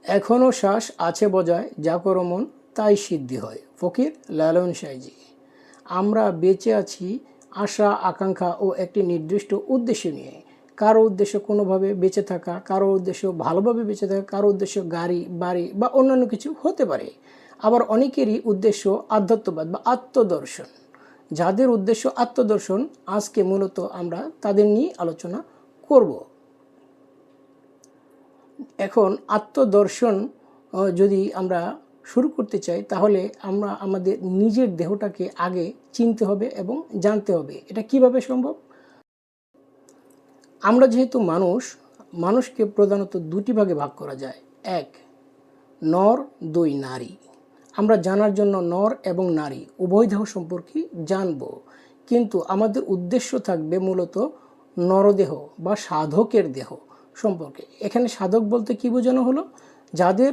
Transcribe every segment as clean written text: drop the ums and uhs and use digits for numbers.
এখনো শ্বাস আছে বজায়, যা করো মন তাই সিদ্ধি হয়। ফকির লালন সাইজি। আমরা বেঁচে আছি আশা, আকাঙ্ক্ষা ও একটি নির্দিষ্ট উদ্দেশ্য নিয়ে। কারো উদ্দেশ্য কোনোভাবে বেঁচে থাকা, কারো উদ্দেশ্য ভালোভাবে বেঁচে থাকা, কারো উদ্দেশ্য গাড়ি, বাড়ি বা অন্যান্য কিছু হতে পারে। আবার অনেকেরই উদ্দেশ্য আধ্যাত্মবাদ বা আত্মদর্শন। যাদের উদ্দেশ্য আত্মদর্শন, আজকে মূলত আমরা তাদের নিয়ে আলোচনা করব। এখন আত্মদর্শন যদি আমরা শুরু করতে চাই, তাহলে আমরা আমাদের নিজের দেহটাকে আগে চিনতে হবে এবং জানতে হবে। এটা কিভাবে সম্ভব? আমরা যেহেতু মানুষকে প্রধানত দুটি ভাগে ভাগ করা যায়। এক, নর, দুই, নারী। আমরা জানার জন্য নর এবং নারী উভয় দেহ সম্পর্কে জানব, কিন্তু আমাদের উদ্দেশ্য থাকবে মূলত নরদেহ বা সাধকের দেহ সম্পর্কে। এখানে সাধক বলতে কি বোঝানো হলো? যাদের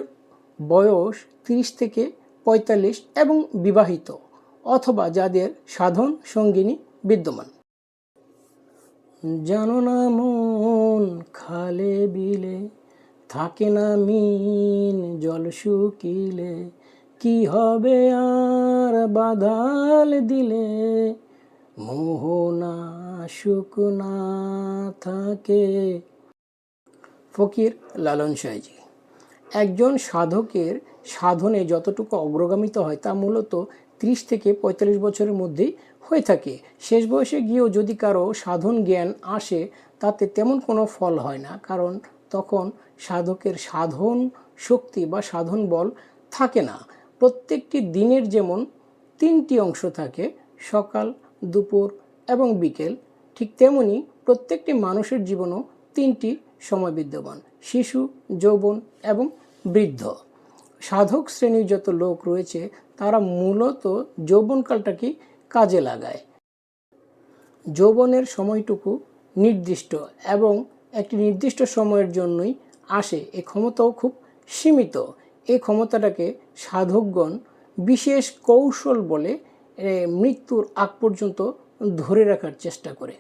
বয়স 30 থেকে 45 এবং বিবাহিত, অথবা যাদের সাধন সঙ্গিনী বিদ্যমান। জানো না মন খালে বিলে থাকে না মিন, জল শুকিলে কি হবে আর বাধাল দিলে, মোহনা সুখ না থাকে। ফকির লালন সাইজি। একজন সাধকের সাধনে যতটুকু অগ্রগামিতা হয় তা মূলত 30 থেকে 45 বছরের মধ্যেই হয়ে থাকে। শেষ বয়সে গিয়েও যদি কারো সাধন জ্ঞান আসে, তাতে তেমন কোনো ফল হয় না, কারণ তখন সাধকের সাধন শক্তি বা সাধন বল থাকে না। প্রত্যেকটি দিনের যেমন 3টি অংশ থাকে, সকাল, দুপুর এবং বিকেল, ঠিক তেমনি প্রত্যেকটি মানুষের জীবনও 3টি সময় বিদ্যমান: শিশু, যৌবন এবং বৃদ্ধ। সাধক শ্রেণীর যত লোক রয়েছে, তারা মূলত যৌবনকালটাকে কাজে লাগায়। যৌবনের সময়টুকু নির্দিষ্ট এবং একটি নির্দিষ্ট সময়ের জন্যই আসে। এই ক্ষমতাও খুব সীমিত। এই ক্ষমতাটাকে সাধকগণ বিশেষ কৌশল বলে মৃত্যুর আগ পর্যন্ত ধরে রাখার চেষ্টা করে।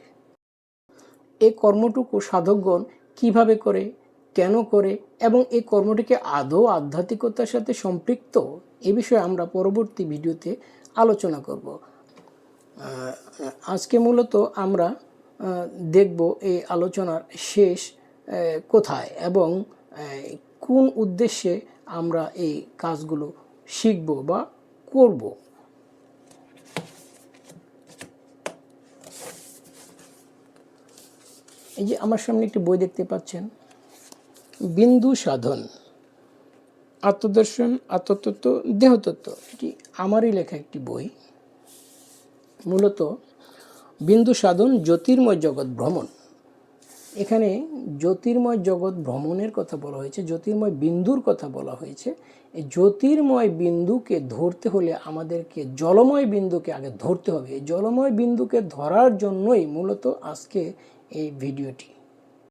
এই কর্মটুকু সাধকগণ কিভাবে করে, কেন করে এবং এই কর্মটিকে আদৌ আধ্যাত্মিকতার সাথে সম্পৃক্ত, এ বিষয়ে আমরা পরবর্তী ভিডিওতে আলোচনা করব। আজকে মূলত আমরা দেখব এই আলোচনার শেষ কোথায় এবং কোন উদ্দেশ্যে আমরা এই কাজগুলো শিখব বা করব। এই যে আমার সামনে একটি বই দেখতে পাচ্ছেন, বিন্দু সাধন, আত্মদর্শন, আত্মতত্ত্ব, দেহতত্ত্ব। এটি আমারই লেখা একটি বই। মূলত বিন্দু সাধন, জ্যোতির্ময় জগৎ ভ্রমণ। এখানে জ্যোতির্ময় জগৎ ভ্রমণের কথা বলা হয়েছে, জ্যোতির্ময় বিন্দুর কথা বলা হয়েছে। এই জ্যোতির্ময় বিন্দুকে ধরতে হলে আমাদেরকে জলময় বিন্দুকে আগে ধরতে হবে। এই জলময় বিন্দুকে ধরার জন্যই মূলত আজকে এই ভিডিওটি।